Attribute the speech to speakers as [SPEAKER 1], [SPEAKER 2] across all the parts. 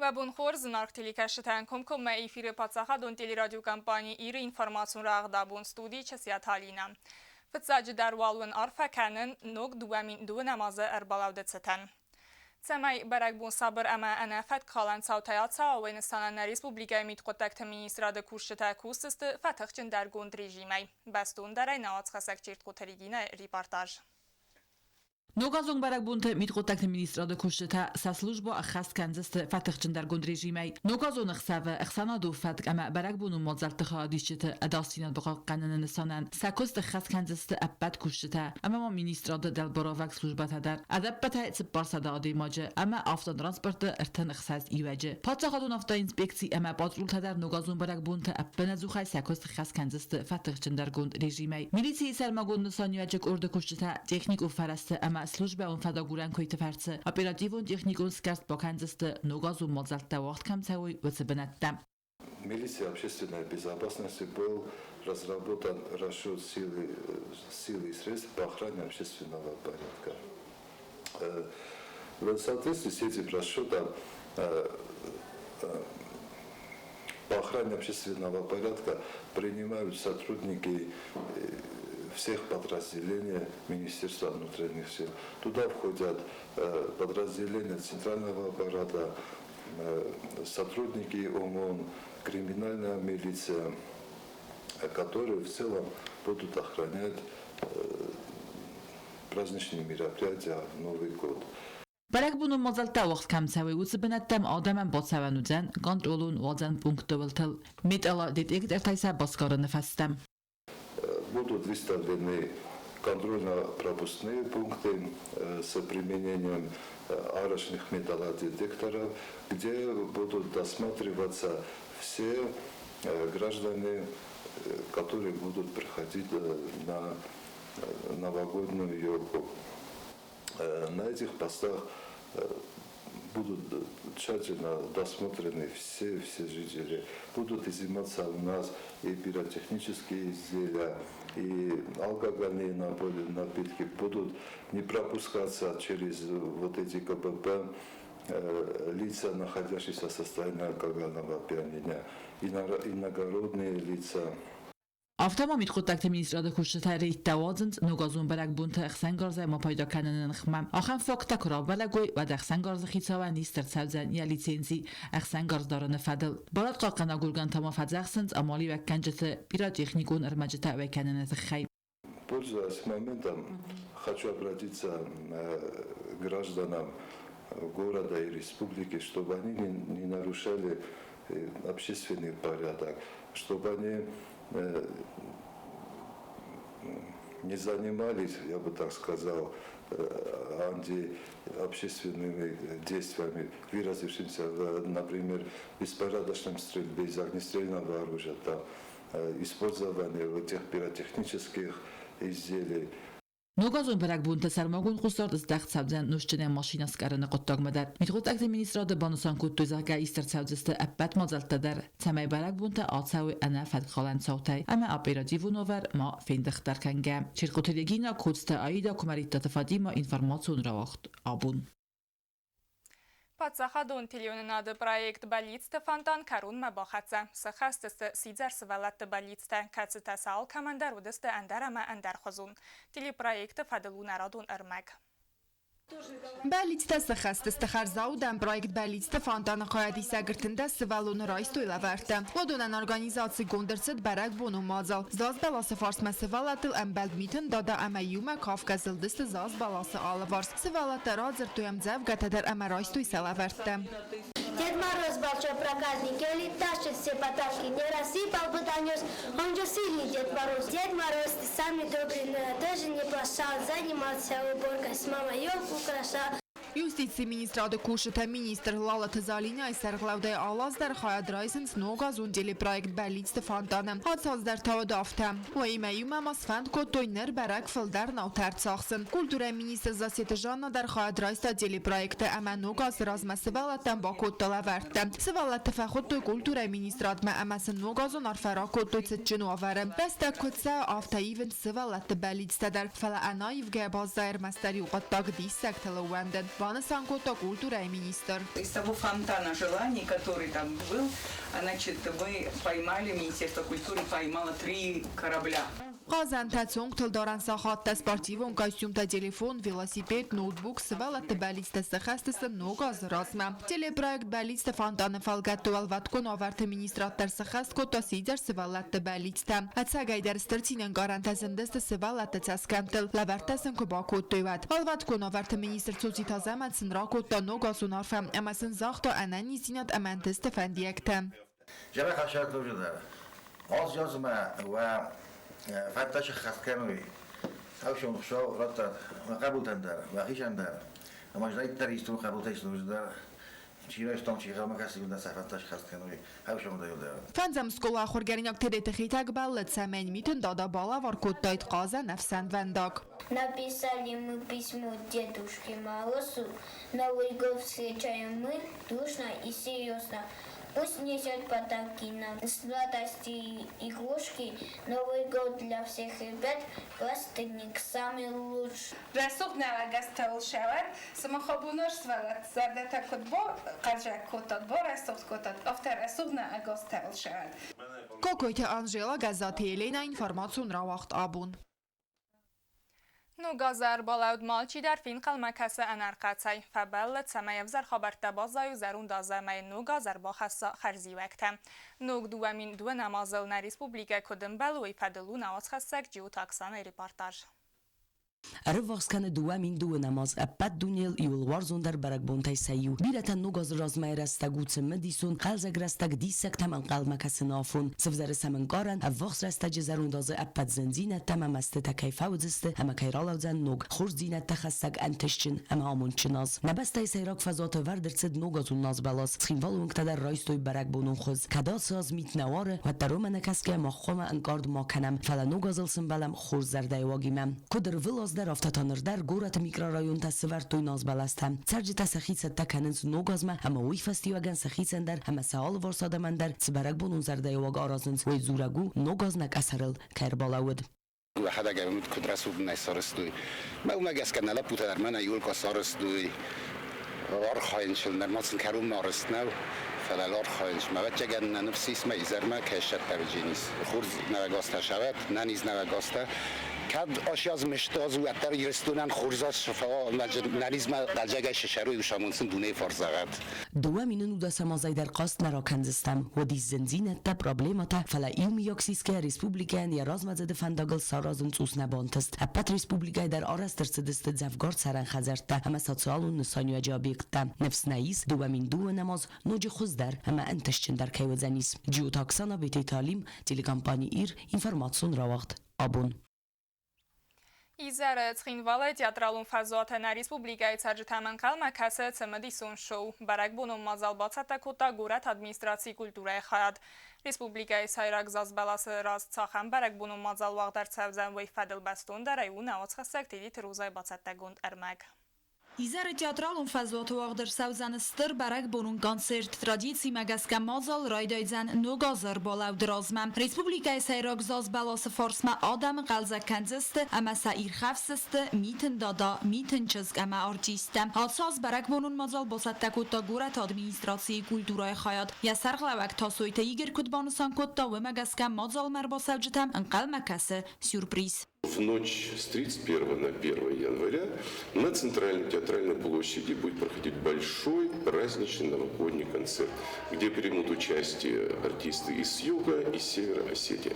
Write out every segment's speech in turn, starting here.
[SPEAKER 1] Webun xor zınarqtili kəşitən komkomə efiri patsaxadun teleradyo kampani iri informasyon rağdabun studi çəsiyat halina. Fıtsacı darvalun arfəkənin nog duvamin du namazı erbalavdı çətən. Цемай берег бун сабр ама анафат калан саутаяца Авганистана Республика митқотакт министрада куршта кустысты фатахчин дар гонд режимай. Бастун дарай наоц хасак чирт котаригина репортаж.
[SPEAKER 2] Ногазон барак бунт митқотакт министрада куршта са служба ахас канзаст фатахчин дар гонд режимай. Ногазон ахсава ахсана ду фатк ама барак бун мозалт хадишт адасина бага qanunun sanan sakost xas kanzast abad kuşta ama ministrada dalborovak slujbata dar adabata tsbarsada adimacı ama avto transportu ertan xas iwaci patsaxadun avto inspeksi ama patrulta dar nogazon barak bunta abana zuxay sakost xas kanzast fatahchin dar gond rejimay milisiya sarmagon saniyacak orda kuşta texnik u farasta ama slujba un fadaguran koyta farsa operativun texnikun skast bakanzast nogazon mozalta vaqt kamsawi вцбнатта.
[SPEAKER 3] Милиция общественной безопасности был разработан расчет силы и средств по охране общественного порядка. В соответствии с этим расчетом по охране общественного порядка принимают сотрудники всех подразделений Министерства внутренних сил. Туда входят подразделения центрального аппарата, сотрудники ОМОН, криминальная милиция, которые в целом будут охранять праздничные мероприятия в Новый год.
[SPEAKER 2] Барак буну мозалта вақт камсави уцбнаттам адаман боцаванудан контролун вазан пунктовалтал металла детектор тайса баскараны фастам.
[SPEAKER 3] Будут выставлены контрольно-пропускные пункты с применением арочных металлодетекторов, где будут досматриваться все граждане, которые будут приходить на новогоднюю елку. На этих постах будут тщательно досмотрены все жители. Будут изыматься у нас и пиротехнические изделия, и алкогольные напитки. Будут не пропускаться через вот эти КПП лица, находящиеся в состоянии алкогольного опьянения, иногородные лица.
[SPEAKER 2] Автома митқотакт министрада кушта рейт тавазент ногазун барак бунт ахсангарза ма пайда кананын хмам ахан факта курав балагой ва дахсангарза хитсава нистер савзан я лицензи ахсангарз дарана фадл барат qalqana гулган тама фадзахсент амали ва канжата пиротехникун армажата ва кананат хай.
[SPEAKER 3] Пользуясь моментом, хочу обратиться к гражданам города и республики, чтобы они не нарушали общественный порядок, чтобы они не занимались, я бы так сказал, антиобщественными действиями, выразившимися, например, беспорядочном стрельбе из огнестрельного оружия, там, использовании этих пиротехнических изделий.
[SPEAKER 2] Ногазон барак бунт сармагун хусард издахт савзан нушчинен машинас караны qottagmadar. Mitqotakt ministrada banusan kuttuzaga istar savzista abbat mazaltadar. Samay barak bunta atsawi ana fad qalan sautay. Ama operativu novar ma findixtar kanga. Chirqotelegina kutsta aida kumarita tafadima informatsiyon rawaqt abun.
[SPEAKER 1] Пацахадун телеоннады проект баллицты фонтан карун мабахатса. Сахастысты сидзарсы валатты баллицты кацыта саал командар удысты андарама андар хозун. Телепроекты фадылун арадун ырмак.
[SPEAKER 4] Баллицта сахастысты харзаудан проект баллицты фонтаны қаяди сагыртында сывалуны райсту илаварты. Лодунан организации гондырсыд барак бону мазал. Заз баласы фарсма сывалатыл әмбәлдмитін дада әмәюма кавказылдысты заз баласы алыварс. Сывалатта разыр туямдзав гатадар әмә райсту исалаварты.
[SPEAKER 5] Дед Мороз большой проказник, или тащит все подарки, не рассыпал бы донес, он же сильный Дед Мороз. Дед Мороз, ты самый добрый, тоже не плашал, занимался уборкой с мамой, елку украшал.
[SPEAKER 4] Юстиция министрада кушта министр Лала Тазалина и Сарглавда Алаздар Хаядраисенс Ногазун телепроект баллицты фонтаны. Хатсаздар тавадафта. Уаймаюма масфанд котойнер барак филдар наутарцахсын. Культура министр засеты Жанна дар Хаядрайста телепроекты ама Ногаз размасывалаттан ба котталаварты. Сывалат тафахоттой культура министрадма амасын Ногазун арфара коттой цитчину аварым. Баста котса афтаивен сывалатты баллицтадар. Фала анаев габаздар мастари уqattag диссак талаванден. Светлана Санкото, культура и министр.
[SPEAKER 6] Из того фонтана желаний, который там был, значит, мы поймали, Министерство культуры поймало 3 корабля.
[SPEAKER 4] Qazantəçung tıldaran saxatda sportivon kostyumda telefon, velosiped, notebook, svalatda balistası xəstəsi noqaz razma. Teleproyekt balistə fantanı falqattuval vatkon avartı ministratlar sıxəst kota sidər svalatda balistə. Ətsəqəydər stırtinen qarantəzindəstə svalatda çəskəmtil, lavartəsin kubakot döyvət. Alvatkon avartı ministr sozi tazəmətsin rakotda noqazun arfəm, əməsin zaxda ənən izinat əməntəstə fəndiyəkdə.
[SPEAKER 7] جبه خشایت وجود داره. آز یازمه و فتش خسکنوی. هاوشون خشاو رتا قبول تنداره و خیشن داره. اما جدایی تریستون قبول تیست وجود داره. چیرایستان چی خواهم کسی بوده فتش خسکنوی. هاوشون دایو داره.
[SPEAKER 4] Fənzəm skola xorgərinyak tədəti xitək bəlləd səmən mitin dada bala var koddayt qaza nəfsən vəndak.
[SPEAKER 5] Написали мы письмо дедушке Морозу. Новый год встречаем мы дружно и серьезно. Пусть несет подарки нам, сладости и игрушки. Новый год для всех ребят, пластырник самый лучший.
[SPEAKER 8] رسوق نوگستل شود سمخابونش ولد زرده کتبو قرجه کتاد بو رسوق کتاد افتر رسوق نوگستل شود.
[SPEAKER 4] Kokoyta Anjela Gazati Elena informasyon ravaqt abun.
[SPEAKER 1] نوگازر بالاود مالچی در فین قلمکسه انرقاتی فبلت سمیف زر خبرت بازای زرون دازه می نوگازر با خاصه خرزی وقته نوگ دوامین دو نمازل نه ریسپوبلیکا کدم بلوی فدلو نواز خسک جیو تاکسان ریپورتاج
[SPEAKER 9] Rivaqskan duamin du namaz apad dunil yulwarzundar barakbontay sayu biratan nugaz razmay rastagut medison qalzag rastag disek taman qalmakasnafun sivzar samanqaran avvaqs rastaj zarundaz apad zenzina tamam astata kayfawzist ama kayralawzan nug khurzina takhasag antishchin ama amunchinaz nabastay sayrak fazat vardirsid nugazun nazbalas xinvalun qtadar raistoy barakbonun khuz kadasaz mitnawar wa taromana kaske maqama anqard makanam fala nugazilsin balam khurzardayogimam kudr در افتادن در گورت میکرورایون تصور توی ناز بالستم سرج تسخیص تکننز نوگازمه همه وی فستی و گن سخیصن در همه سال ورساده من در سبرگ بونون زرده واگ آرازنز وی زورگو نوگاز نک اثرل کربالاود
[SPEAKER 10] و حدا گمید کدرسوب نسارستوی ما اومد از کنالا پوت در من ایول کاسارستوی وار خاینشل نرماتن کروم نارست نو فلالار خاینش ما بچه گن نفسی اسم ایزر ما کشت تبجینیس خورد نوگاسته شود ننیز نوگاسته کد آشیاز مشتاز و اتر یرستونن خورزاز شفا نریزم قلجگه ششروی و شامونسن دونه فرزاقت
[SPEAKER 9] دو مینون دا سمازای در قاست نراکنزستم و دی زنزین تا پرابلیماتا فلا ایوم یاکسیس که ریسپوبلیکان یا رازمزد فنداگل سارازن سوس نبانتست اپت ریسپوبلیکای در آرستر سدست زفگارد سرن خزرتا همه ساتسالون نسانیو جابیقتا نفس نایز دو مین دو نماز نوجی خوز در همه انتشچن در کیو زنیس جیو تاکسانا بیتی تعلیم تیلیکامپانی ایر اینفرماتسون راوقت آبون
[SPEAKER 1] ایزر تخینواله تیاترالون فضات نه ریسپوبلیکای سرج تمن قلمه کسه تمدیسون شو برک بونم مازال باڅتا کوتا گورت ادمنستراسی کلتورای خیاد ریسپوبلیکای سایراک زاز بالاس راست ساخم برک بونم مازال وقت در سوزن وی فدل بستون در ایون نواز خسک تیدی تروزای باڅتا گوند ارمگ
[SPEAKER 2] İzar teatralun fazlatu ağdır savzan stır barak bunun konsert tradisi magaska mazal raydayzan nogazar balav drazmam Respublikay Sayrak zaz balası forsma adam qalza kanzist ama sair xafsist mitin dada mitin çizg ama artistem hatsaz barak bunun mazal bosatta kutta gurat administrasiyi kulturay hayat ya sarglavak tasoyta yiger kutbanusan kutta ve magaska mazal marbasavjitam anqal makase sürpriz
[SPEAKER 11] В ночь с 31 на 1 января на Центральной театральной площади будет проходить большой праздничный новогодний концерт, где примут участие артисты из Юга и Севера Осетии.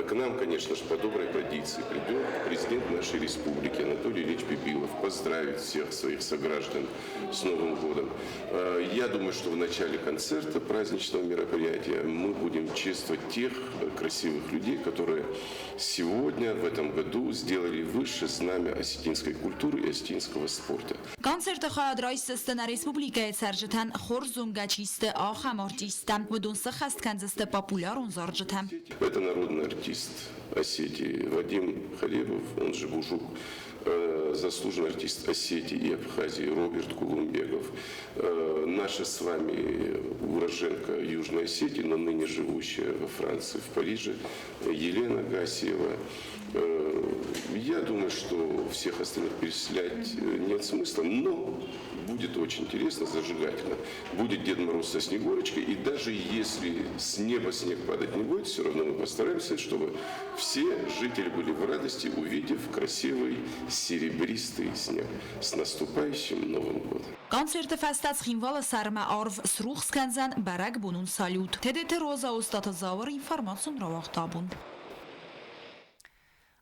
[SPEAKER 11] К нам, конечно же, по доброй традиции придет президент нашей республики Анатолий Ильич Бибилов поздравить всех своих сограждан с Новым годом. Я думаю, что в начале концерта, праздничного мероприятия, мы будем чествовать тех красивых людей, которые сегодня, в этом году, сделали выше знамя осетинской культуры и осетинского спорта.
[SPEAKER 2] Концерт خواهد رئیس استان ریسپوبلیکای سرجتن خورزونگاچیست آخام ارتیستم و دونسه خست کنزست پاپولارون زارجتم.
[SPEAKER 11] Это народный артист Осетии Вадим Халебов, он же Бужук, заслуженный артист Осетии и Абхазии Роберт Кулумбегов, наша с вами уроженка Южной Осетии, но ныне живущая во Франции, в Париже, Елена Гасиева. Я думаю, что всех остальных перечислять нет смысла, но будет очень интересно, зажигательно. Будет Дед Мороз со Снегурочкой, и даже если с неба снег падать не будет, все равно мы постараемся, чтобы все жители были в радости, увидев красивый серебристый снег. С наступающим Новым годом!
[SPEAKER 2] Концерт фестած խինվալը սարմա արվ սրուխ սկանզան բարակ բունուն սալյուտ։ Թեդեթե ռոզա ոստատը զավար ինформացիոն ռավախտաբուն։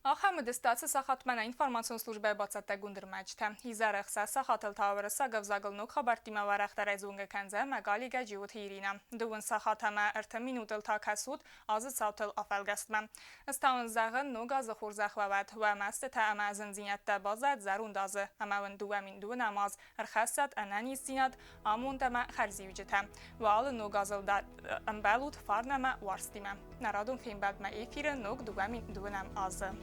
[SPEAKER 1] Ախամը դստացը սախատմենա ինվորմացիոն սլուժբայ բացատե գունդրմեջթը։ Հիզարեղ սա սախատել թավրը սա գվզագլնոք խաբարտիմա վարախտարայզունգը կենզը մագալիգա ջիոտ հիրինա։ Դուվն սախատամա ըրթը մինուտել թակասուտ ազը ծավթել افلگستمه. استان زغن نوگا زخور زخوات و مست تا اما زنزینت تا بازد زرون دازه اما ون دو من دو نماز ارخصت انانی سینت آمون تما خرزی وجته و آل نوگازل در امبلوت فارنما وارستیمه. نرادون فیلم بعد ما ایفیر نوگ دو من دو نم آزه.